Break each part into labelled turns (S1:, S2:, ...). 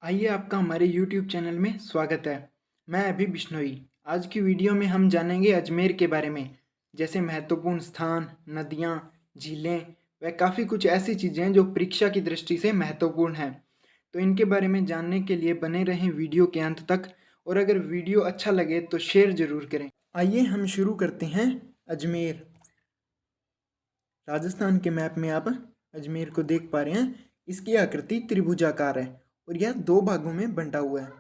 S1: आइए आपका हमारे YouTube चैनल में स्वागत है। मैं अभी बिश्नोई। आज की वीडियो में हम जानेंगे अजमेर के बारे में, जैसे महत्वपूर्ण स्थान, नदियाँ, झीलें व काफ़ी कुछ ऐसी चीज़ें हैं जो परीक्षा की दृष्टि से महत्वपूर्ण हैं। तो इनके बारे में जानने के लिए बने रहें वीडियो के अंत तक, और अगर वीडियो अच्छा लगे तो शेयर ज़रूर करें। आइए हम शुरू करते हैं। अजमेर राजस्थान के मैप में आप अजमेर को देख पा रहे हैं। इसकी आकृति त्रिभुजाकार है और यह दो भागों में बंटा हुआ है।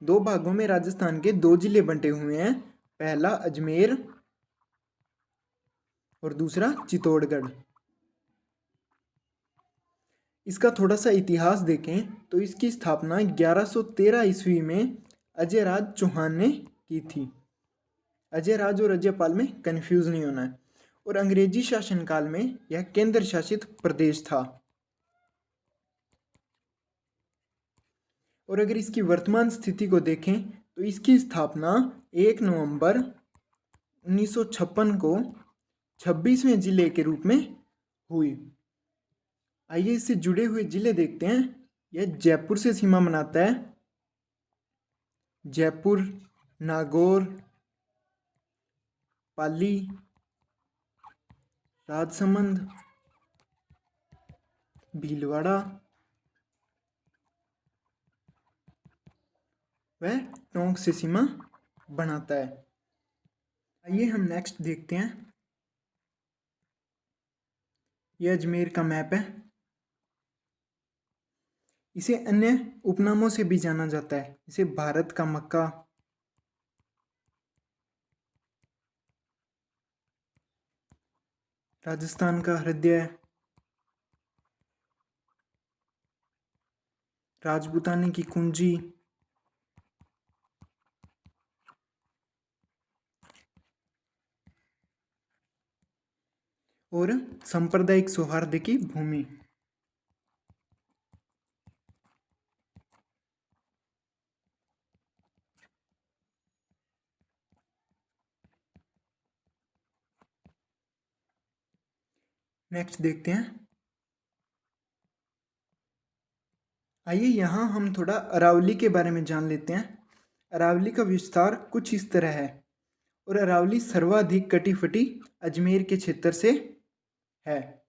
S1: दो भागों में राजस्थान के दो जिले बंटे हुए हैं, पहला अजमेर और दूसरा चित्तौड़गढ़। इसका थोड़ा सा इतिहास देखें तो इसकी स्थापना 1113 ईस्वी में अजयराज चौहान ने की थी। अजयराज और अजयपाल में कंफ्यूज नहीं होना है। और अंग्रेजी शासनकाल में यह केंद्र शासित प्रदेश था। और अगर इसकी वर्तमान स्थिति को देखें तो इसकी स्थापना 1 नवंबर 1956 को 26वें जिले के रूप में हुई। आइए इससे जुड़े हुए जिले देखते हैं। यह जयपुर से सीमा बनाता है। जयपुर, नागौर, पाली, राजसमंद, भीलवाड़ा व टोंक से सीमा बनाता है। आइए हम नेक्स्ट देखते हैं। यह अजमेर का मैप है। इसे अन्य उपनामों से भी जाना जाता है, इसे भारत का मक्का, राजस्थान का हृदय, राजपूताने की कुंजी, और सांप्रदायिक सौहार्द की भूमि। नेक्स्ट देखते हैं। आइए यहाँ हम थोड़ा अरावली के बारे में जान लेते हैं। अरावली का विस्तार कुछ इस तरह है, और अरावली सर्वाधिक कटी-फटी अजमेर के क्षेत्र से है।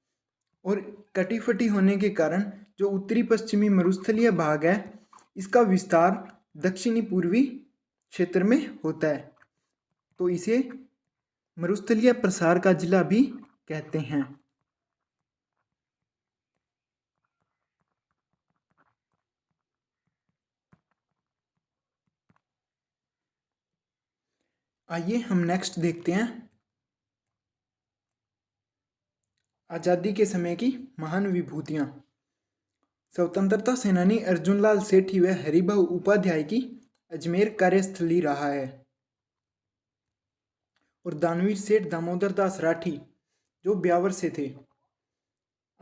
S1: और कटी-फटी होने के कारण जो उत्तरी पश्चिमी मरुस्थलीय भाग है, इसका विस्तार दक्षिणी पूर्वी क्षेत्र में होता है, तो इसे मरुस्थलीय प्रसार का जिला भी कहते हैं। आइए हम नेक्स्ट देखते हैं। आज़ादी के समय की महान विभूतियाँ। स्वतंत्रता सेनानी अर्जुनलाल सेठी व हरिभाऊ उपाध्याय की अजमेर कार्यस्थली रहा है। और दानवीर सेठ दामोदर दास राठी जो ब्यावर से थे।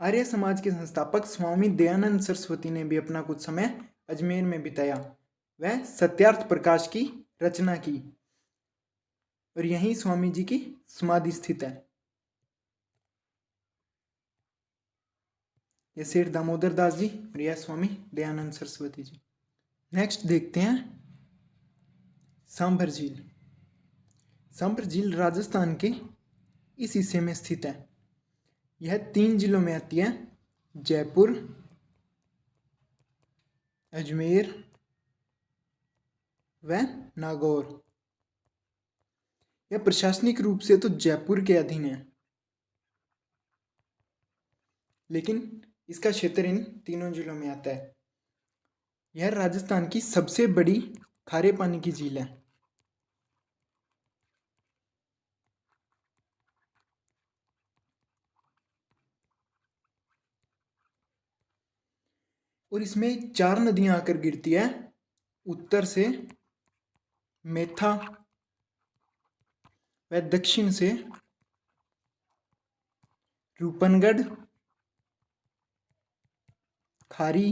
S1: आर्य समाज के संस्थापक स्वामी दयानंद सरस्वती ने भी अपना कुछ समय अजमेर में बिताया। वह सत्यार्थ प्रकाश की रचना की, और यहीं स्वामी जी की समाधि स्थित है। यह सेठ दामोदर दास जी और यह स्वामी दयानंद सरस्वती जी। नेक्स्ट देखते हैं सांभर झील। सांभर झील राजस्थान के इस हिस्से में स्थित है। यह 3 जिलों में आती है, जयपुर, अजमेर व नागौर। यह प्रशासनिक रूप से तो जयपुर के अधीन है, लेकिन इसका क्षेत्र इन तीनों जिलों में आता है। यह राजस्थान की सबसे बड़ी खारे पानी की झील है। और इसमें 4 नदियां आकर गिरती है। उत्तर से मेथा व दक्षिण से रूपनगढ़, खारी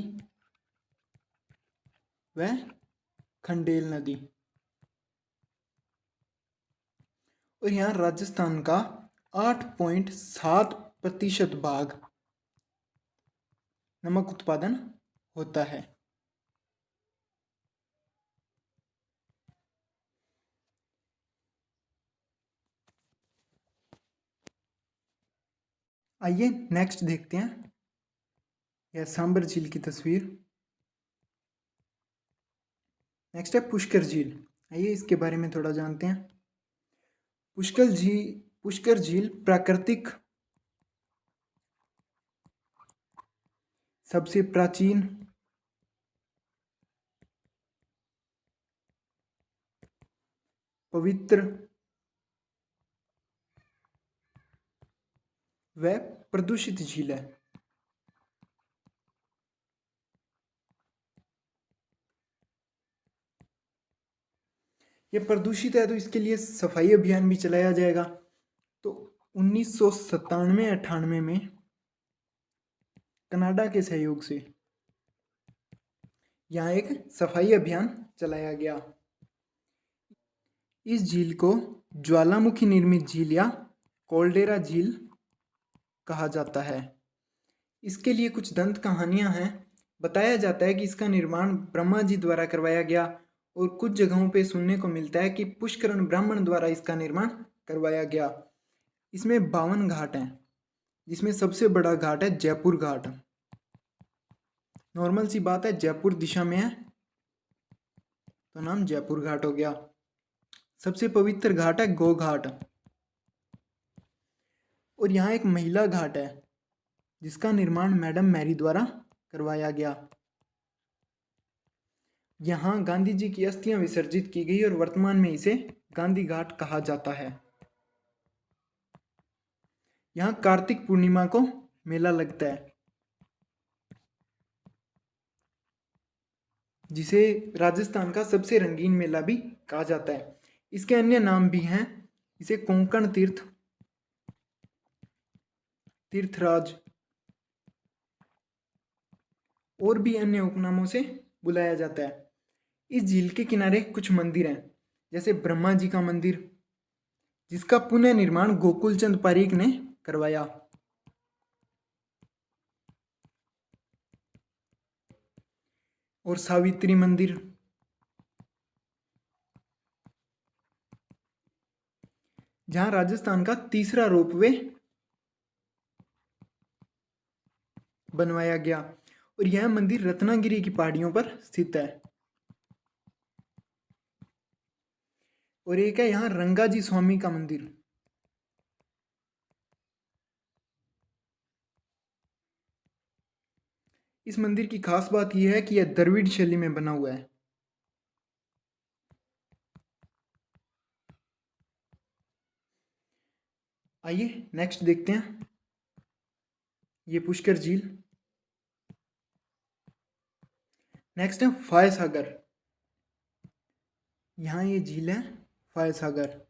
S1: व खंडेल नदी। और यहाँ राजस्थान का 8.7% भाग नमक उत्पादन होता है। आइए नेक्स्ट देखते हैं, यह सांबर झील की तस्वीर। नेक्स्ट है पुष्कर झील। आइए इसके बारे में थोड़ा जानते हैं। पुष्कर झील प्राकृतिक सबसे प्राचीन पवित्र व प्रदूषित झील है। यह प्रदूषित है तो इसके लिए सफाई अभियान भी चलाया जाएगा। तो 1997-98 में कनाडा के सहयोग से यहाँ एक सफाई अभियान चलाया गया। इस झील को ज्वालामुखी निर्मित झील या कोल्डेरा झील कहा जाता है। इसके लिए कुछ दंत कहानियां हैं। बताया जाता है कि इसका निर्माण ब्रह्मा जी द्वारा करवाया गया, और कुछ जगहों पे सुनने को मिलता है कि पुष्करण ब्राह्मण द्वारा इसका निर्माण करवाया गया। इसमें 52 घाट हैं, जिसमें सबसे बड़ा घाट है जयपुर घाट। नॉर्मल सी बात है, जयपुर दिशा में है तो नाम जयपुर घाट हो गया। सबसे पवित्र घाट है गो घाट। और यहाँ एक महिला घाट है जिसका निर्माण मैडम मैरी द्वारा करवाया गया। यहाँ गांधी जी की अस्थियां विसर्जित की गई और वर्तमान में इसे गांधी घाट कहा जाता है। यहाँ कार्तिक पूर्णिमा को मेला लगता है, जिसे राजस्थान का सबसे रंगीन मेला भी कहा जाता है। इसके अन्य नाम भी हैं, इसे कोंकण तीर्थ, तीर्थराज और भी अन्य उपनामों से बुलाया जाता है। इस झील के किनारे कुछ मंदिर हैं, जैसे ब्रह्मा जी का मंदिर, जिसका पुनः निर्माण गोकुल चंद पारीक ने करवाया। और सावित्री मंदिर, जहां राजस्थान का तीसरा रोपवे बनवाया गया, और यह मंदिर रत्नागिरी की पहाड़ियों पर स्थित है। और एक है यहाँ रंगाजी स्वामी का मंदिर। इस मंदिर की खास बात यह है कि यह द्रविड़ शैली में बना हुआ है। आइए नेक्स्ट देखते हैं, ये पुष्कर झील। नेक्स्ट है फाय सागर। यहाँ ये झील है फाय सागर,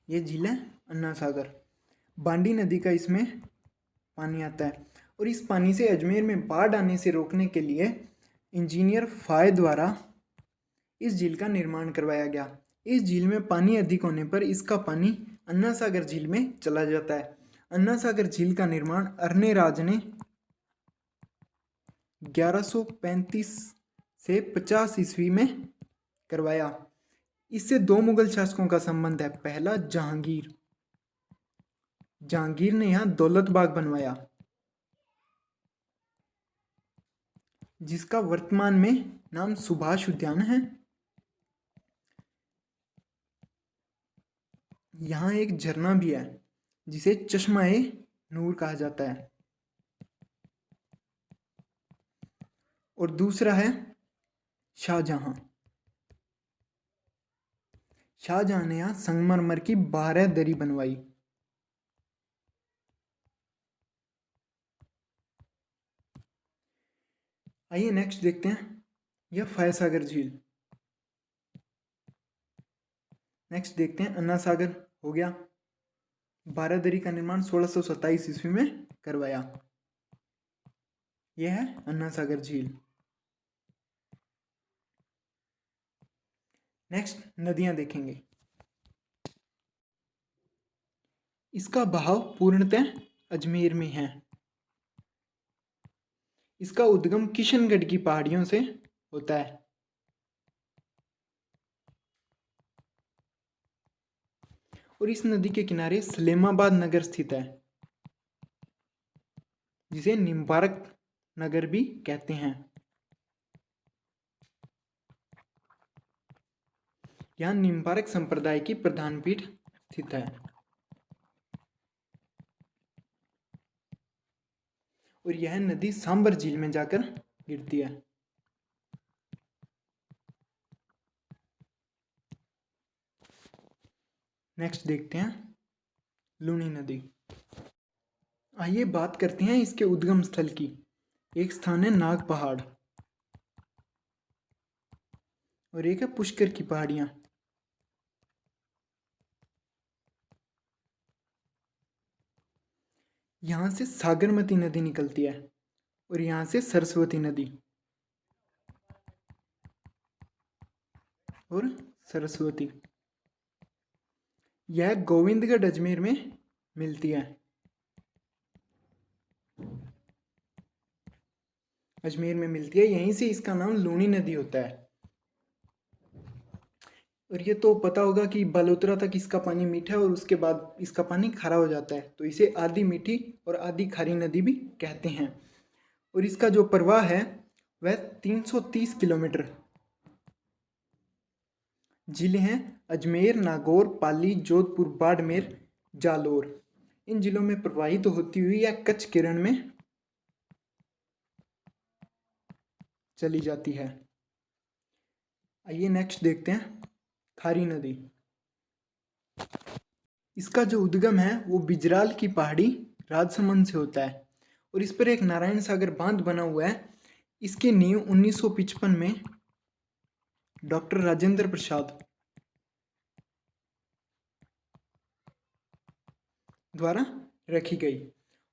S1: ये झील है अन्ना सागर। बांडी नदी का इसमें पानी आता है, और इस पानी से अजमेर में बाढ़ आने से रोकने के लिए इंजीनियर फाय द्वारा इस झील का निर्माण करवाया गया। इस झील में पानी अधिक होने पर इसका पानी अन्ना सागर झील में चला जाता है। अन्ना सागर झील का निर्माण अरने राज ने 1135 से 50 ईस्वी में करवाया। इससे दो मुगल शासकों का संबंध है। पहला जहांगीर, जहांगीर ने यहाँ दौलत बाग बनवाया, जिसका वर्तमान में नाम सुभाष उद्यान है। यहाँ एक झरना भी है जिसे चश्मा ए नूर कहा जाता है। और दूसरा है शाहजहां। शाहजहां ने यहाँ संगमरमर की 12 दरी बनवाई। आइए नेक्स्ट देखते हैं, यह फाय सागर झील। नेक्स्ट देखते हैं अन्ना सागर हो गया। 12 दरी का निर्माण 1627 ईस्वी में करवाया। यह है अन्ना सागर झील। नेक्स्ट नदियां देखेंगे। इसका बहाव पूर्णतः अजमेर में है। इसका उद्गम किशनगढ़ की पहाड़ियों से होता है। और इस नदी के किनारे सलेमाबाद नगर स्थित है। जिसे निम्बार्क नगर भी कहते हैं। यहाँ निम्बार्क संप्रदाय की प्रधान पीठ स्थित है। और यह नदी सांबर झील में जाकर गिरती है। नेक्स्ट देखते हैं लूनी नदी। आइए बात करते हैं इसके उद्गम स्थल की। एक स्थान है नाग पहाड़ और एक है पुष्कर की पहाड़ियां। यहां से सागरमती नदी निकलती है और यहां से सरस्वती नदी और सरस्वती। यह गोविंदगढ़ अजमेर में मिलती है। अजमेर में मिलती है, यहीं से इसका नाम लूनी नदी होता है। और ये तो पता होगा कि बालोतरा तक इसका पानी मीठा है और उसके बाद इसका पानी खारा हो जाता है, तो इसे आधी मीठी और आधी खारी नदी भी कहते हैं। और इसका जो प्रवाह है वह 330 किलोमीटर। जिले हैं अजमेर, नागौर, पाली, जोधपुर, बाड़मेर, जालोर। इन जिलों में प्रवाहित होती हुई यह कच्छ के रण में चली जाती है। आइए नेक्स्ट देखते हैं खारी नदी। इसका जो उद्गम है वो बिजराल की पहाड़ी राजसमंद से होता है और इस पर एक नारायण सागर बांध बना हुआ है। इसकी नींव 1955 में डॉक्टर राजेंद्र प्रसाद द्वारा रखी गई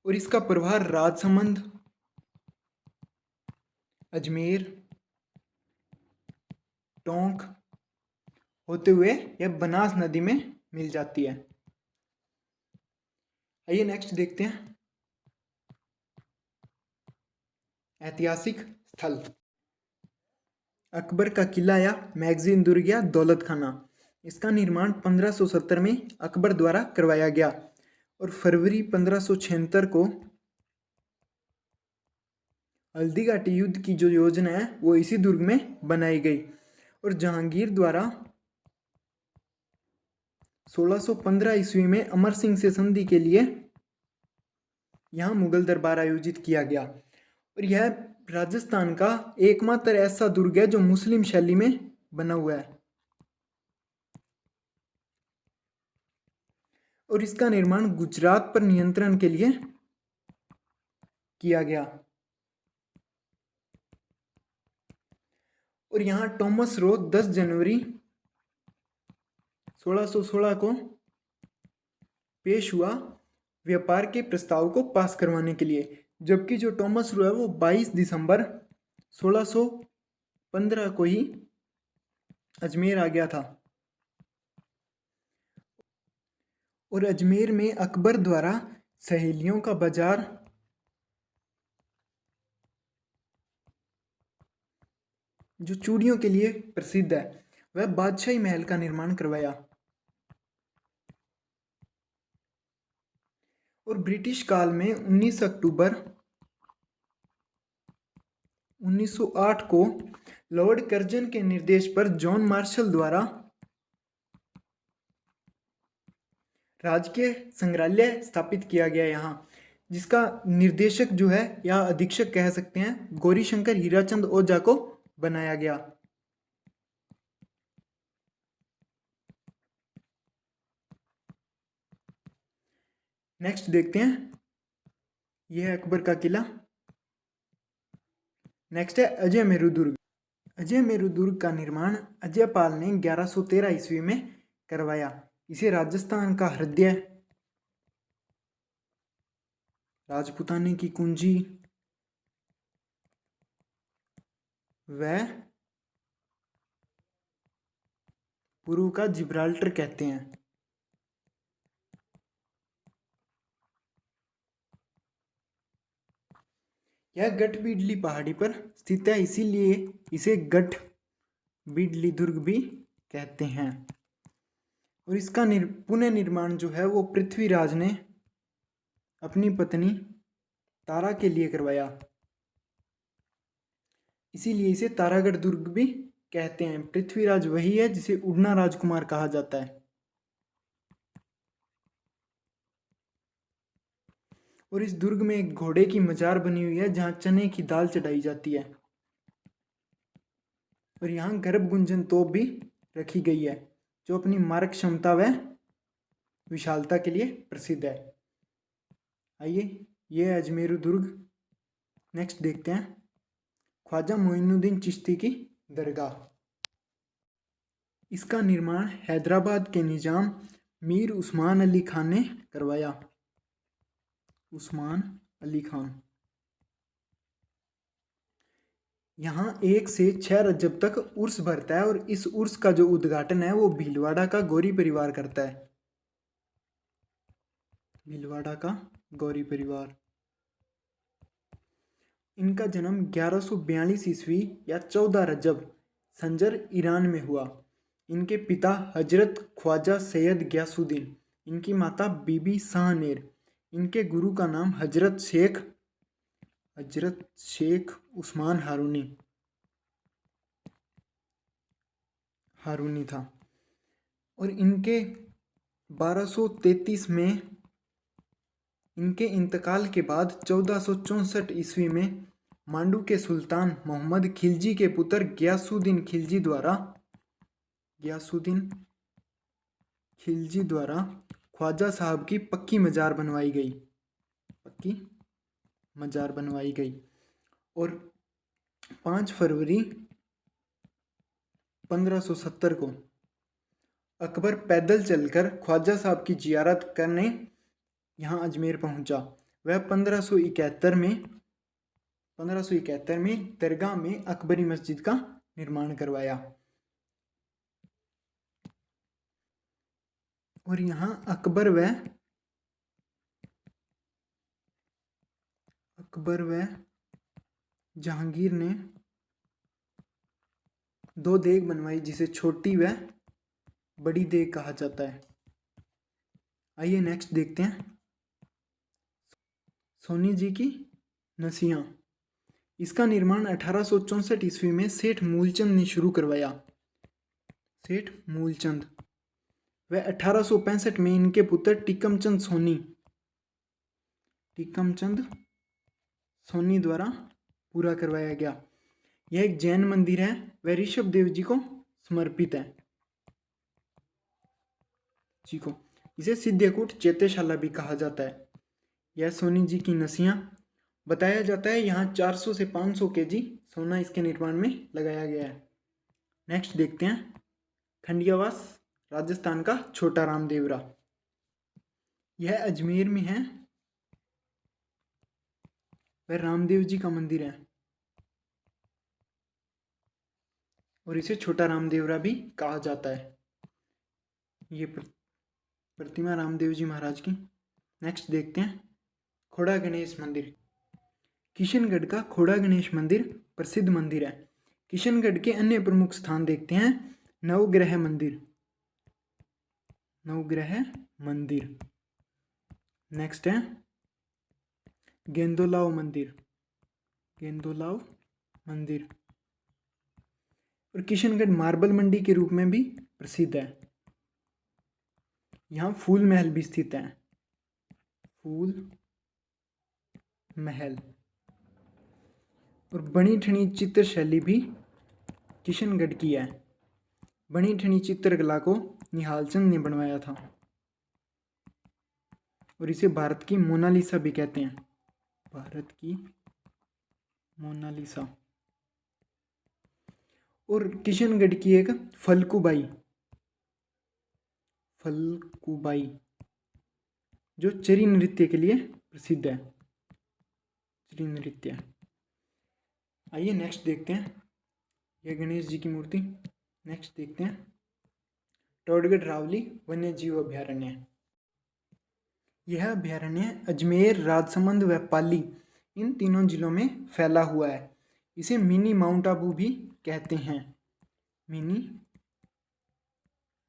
S1: और इसका प्रवाह राजसमंद, अजमेर, टोंक होते हुए यह बनास नदी में मिल जाती है। आइए नेक्स्ट देखते हैं ऐतिहासिक स्थल। अकबर का किला या मैगजीन दुर्ग या दौलत खाना। इसका निर्माण 1570 में अकबर द्वारा करवाया गया और फरवरी 1576 को हल्दीघाटी युद्ध की जो योजना है वो इसी दुर्ग में बनाई गई और जहांगीर द्वारा 1615 ईस्वी में अमर सिंह से संधि के लिए यहाँ मुगल दरबार आयोजित किया गया। और यह राजस्थान का एकमात्र ऐसा दुर्ग है जो मुस्लिम शैली में बना हुआ है और इसका निर्माण गुजरात पर नियंत्रण के लिए किया गया। और यहाँ टॉमस रो 10 जनवरी 1616 को पेश हुआ व्यापार के प्रस्ताव को पास करवाने के लिए, जबकि जो टॉमस रो है वो 22 दिसंबर 1615 को ही अजमेर आ गया था। और अजमेर में अकबर द्वारा सहेलियों का बाजार जो चूड़ियों के लिए प्रसिद्ध है वह बादशाही महल का निर्माण करवाया। और ब्रिटिश काल में 19 अक्टूबर 1908 को लॉर्ड कर्जन के निर्देश पर जॉन मार्शल द्वारा राजकीय संग्रहालय स्थापित किया गया यहाँ, जिसका निर्देशक जो है या अधीक्षक कह सकते हैं गौरीशंकर हीराचंद ओझा को बनाया गया। नेक्स्ट देखते हैं, यह है अकबर का किला। नेक्स्ट है अजय मेरू दुर्ग। अजय मेरू दुर्ग का निर्माण अजयपाल ने 1113 ईस्वी में करवाया। इसे राजस्थान का हृदय, राजपुताने की कुंजी व पूर्व का जिब्राल्टर कहते हैं। यह गठ बीडली पहाड़ी पर स्थित है, इसीलिए इसे गठ बीडली दुर्ग भी कहते हैं। और इसका पुनः निर्माण जो है वो पृथ्वीराज ने अपनी पत्नी तारा के लिए करवाया। इसीलिए इसे तारागढ़ दुर्ग भी कहते हैं। पृथ्वीराज वही है जिसे उड़ना राजकुमार कहा जाता है। और इस दुर्ग में एक घोड़े की मजार बनी हुई है जहां चने की दाल चढ़ाई जाती है। और यहाँ गर्भ गुंजन तोप भी रखी गई है जो अपनी मारक क्षमता व विशालता के लिए प्रसिद्ध है। आइए, ये है अजमेरू दुर्ग। नेक्स्ट देखते हैं ख्वाजा मोइनुद्दीन चिश्ती की दरगाह। इसका निर्माण हैदराबाद के निजाम मीर उस्मान अली खान ने करवाया। उस्मान अली खान। यहाँ 1 से 6 रजब तक उर्स भरता है और इस उर्स का जो उद्घाटन है वो भीलवाड़ा का गौरी परिवार करता है। भीलवाड़ा का गौरी परिवार। इनका जन्म 1142 ईस्वी या 14 रजब संजर ईरान में हुआ। इनके पिता हजरत ख्वाजा सैयद गयासुद्दीन, इनकी माता बीबी शाहनेर। इनके गुरु का नाम हजरत शेख उस्मान हारूनी था। और इनके 1233 में इनके इंतकाल के बाद 1464 ईस्वी में मांडू के सुल्तान मोहम्मद खिलजी के पुत्र गयासुद्दीन खिलजी द्वारा ख्वाजा साहब की पक्की मजार बनवाई गई। और 5 फरवरी 1570 को अकबर पैदल चलकर ख्वाजा साहब की जियारत करने यहाँ अजमेर पहुंचा। वह 1571 में दरगाह में अकबरी मस्जिद का निर्माण करवाया। और यहाँ अकबर व जहांगीर ने 2 देग बनवाई जिसे छोटी व बड़ी देग कहा जाता है। आइए नेक्स्ट देखते हैं सोनी जी की नसियाँ। इसका निर्माण 1864 ईस्वी में सेठ मूलचंद ने शुरू करवाया। सेठ मूलचंद। वह 1865 में इनके पुत्र टीकमचंद सोनी द्वारा पूरा करवाया गया। यह एक जैन मंदिर है। वह ऋषभ देव जी को समर्पित है। इसे सिद्धकूट चैत्यशाला भी कहा जाता है। यह सोनी जी की नसियाँ। बताया जाता है यहाँ 400 से 500 केजी सोना इसके निर्माण में लगाया गया है। नेक्स्ट देखते हैं खंडियावास राजस्थान का छोटा रामदेवरा। यह अजमेर में है। वह रामदेव जी का मंदिर है और इसे छोटा रामदेवरा भी कहा जाता है। ये प्रतिमा रामदेव जी महाराज की। नेक्स्ट देखते हैं खोड़ा गणेश मंदिर। किशनगढ़ का खोड़ा गणेश मंदिर प्रसिद्ध मंदिर है। किशनगढ़ के अन्य प्रमुख स्थान देखते हैं नवग्रह मंदिर। नेक्स्ट है गेंदोलाव मंदिर। और किशनगढ़ मार्बल मंडी के रूप में भी प्रसिद्ध है। यहाँ फूल महल भी स्थित है। फूल महल। और बनी ठनी चित्र शैली भी किशनगढ़ की है। बनी ठनी चित्रकला को निहाल चंद ने बनवाया था और इसे भारत की मोनालिसा भी कहते हैं। भारत की मोनालिसा। और किशनगढ़ की एक फलकुबाई जो चरी नृत्य के लिए प्रसिद्ध है। चरी नृत्य। आइए नेक्स्ट देखते हैं यह गणेश जी की मूर्ति। नेक्स्ट देखते हैं टोडगढ़ रावली वन्य जीव अभ्यारण्य। यह अभ्यारण्य अजमेर, राजसमंद व पाली इन तीनों जिलों में फैला हुआ है। इसे मिनी माउंट आबू भी कहते हैं। Mini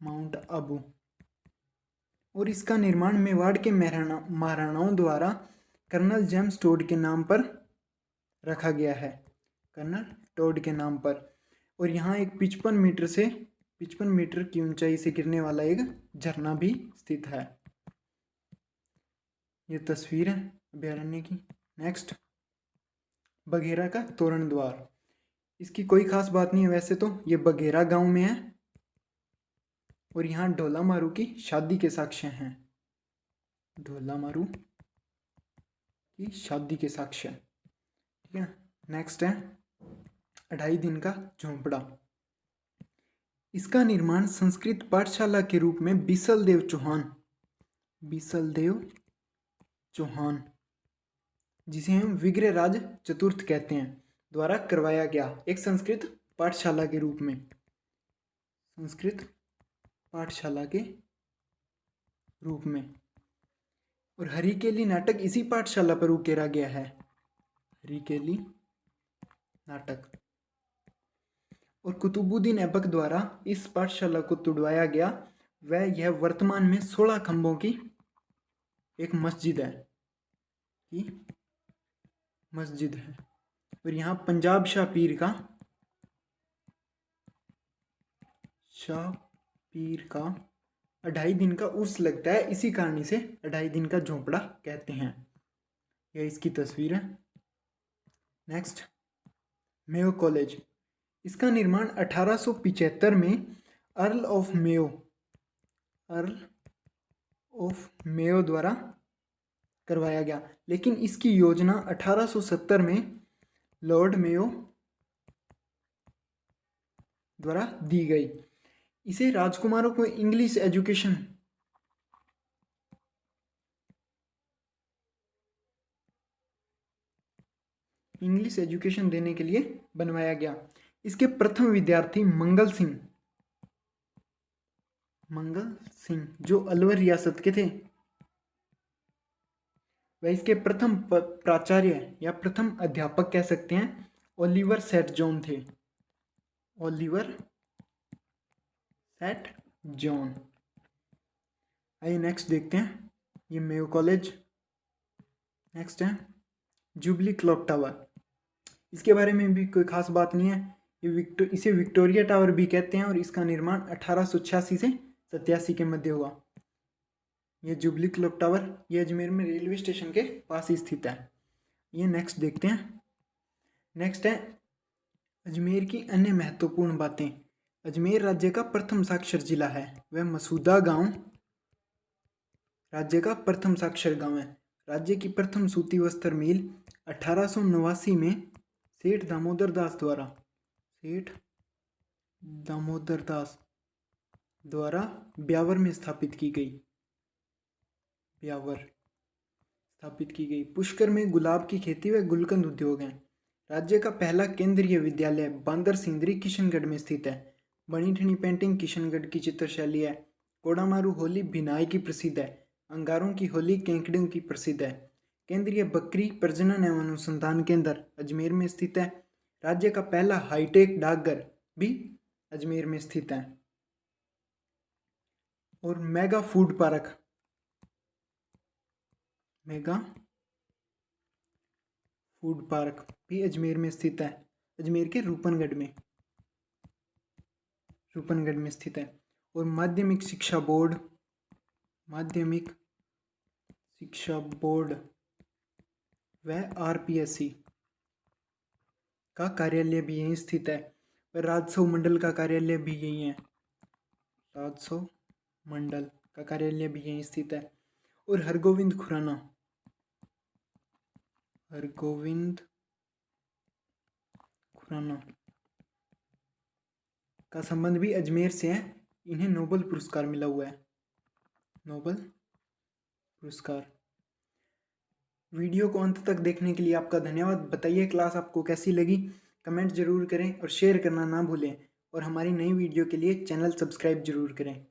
S1: mount Abu. और इसका निर्माण मेवाड़ के महाराणाओं द्वारा कर्नल जेम्स टोड के नाम पर रखा गया है, कर्नल टोड के नाम पर। और यहाँ एक 55 मीटर की ऊंचाई से गिरने वाला एक झरना भी स्थित है। ये तस्वीर है अभयारण्य की। नेक्स्ट, बघेरा का तोरण द्वार। इसकी कोई खास बात नहीं है वैसे तो, ये बघेरा गांव में है और यहाँ ढोला मारू की शादी के साक्ष्य हैं, ढोला मारू की शादी के साक्ष्य, ठीक है। नेक्स्ट है 2.5 दिन का झोंपड़ा। इसका निर्माण संस्कृत पाठशाला के रूप में बिसलदेव चौहान, जिसे हम विग्रहराज चतुर्थ कहते हैं, द्वारा करवाया गया। एक संस्कृत पाठशाला के रूप में, संस्कृत पाठशाला के रूप में। और हरिकेली नाटक इसी पाठशाला पर उकेरा गया है, हरिकेली नाटक। और कुतुबुद्दीन ऐबक द्वारा इस पाठशाला को तुड़वाया गया। वह यह वर्तमान में 16 खंभों की एक मस्जिद है, और यहाँ पंजाब शाह पीर का 2.5 दिन का उर्स लगता है, इसी कारण इसे 2.5 दिन का झोंपड़ा कहते हैं। यह इसकी तस्वीर है। Next, Mayo college. इसका निर्माण 1875 में अर्ल ऑफ मेयो द्वारा करवाया गया, लेकिन इसकी योजना 1870 में लॉर्ड मेयो द्वारा दी गई। इसे राजकुमारों को इंग्लिश एजुकेशन देने के लिए बनवाया गया। इसके प्रथम विद्यार्थी मंगल सिंह जो अलवर रियासत के थे, वह इसके प्रथम प्राचार्य या प्रथम अध्यापक कह सकते हैं ओलिवर सेट जॉन थे, ओलिवर सेट जॉन। आइए नेक्स्ट देखते हैं, ये मेयो कॉलेज। नेक्स्ट है जुबली क्लॉक टावर। इसके बारे में भी कोई खास बात नहीं है, इसे विक्टोरिया टावर भी कहते हैं और इसका निर्माण 1886 से 87 के मध्य हुआ। यह जुबली क्लॉक टावर ये अजमेर में रेलवे स्टेशन के पास ही स्थित है। ये नेक्स्ट देखते हैं। नेक्स्ट है अजमेर की अन्य महत्वपूर्ण बातें। अजमेर राज्य का प्रथम साक्षर जिला है। वह मसूदा गांव राज्य का प्रथम साक्षर गांव है। राज्य की प्रथम सूती वस्त्र मिल 1889 में सेठ दामोदर दास द्वारा ब्यावर में स्थापित की गई। पुष्कर में गुलाब की खेती व गुलकंद उद्योग हैं। राज्य का पहला केंद्रीय विद्यालय बांदर सिंदरी किशनगढ़ में स्थित है। बनी ठनी पेंटिंग किशनगढ़ की चित्रशैली है। कोडामारू होली भिनाई की प्रसिद्ध है। अंगारों की होली केंकड़ियों की प्रसिद्ध है। केंद्रीय बकरी प्रजनन एवं अनुसंधान केंद्र अजमेर में स्थित है। राज्य का पहला हाईटेक डाकघर भी अजमेर में स्थित है। और मेगा फूड पार्क भी अजमेर में स्थित है। अजमेर के रूपनगढ़ में स्थित है। और माध्यमिक शिक्षा बोर्ड व आरपीएससी का कार्यालय भी यहीं स्थित है। और राजस्व मंडल का कार्यालय भी यहीं है। राजस्व मंडल का कार्यालय भी यहीं स्थित है। और हरगोविंद खुराना का संबंध भी अजमेर से है। इन्हें नोबेल पुरस्कार मिला हुआ है, नोबेल पुरस्कार। वीडियो को अंत तक देखने के लिए आपका धन्यवाद। बताइए क्लास आपको कैसी लगी, कमेंट जरूर करें और शेयर करना ना भूलें। और हमारी नई वीडियो के लिए चैनल सब्सक्राइब जरूर करें।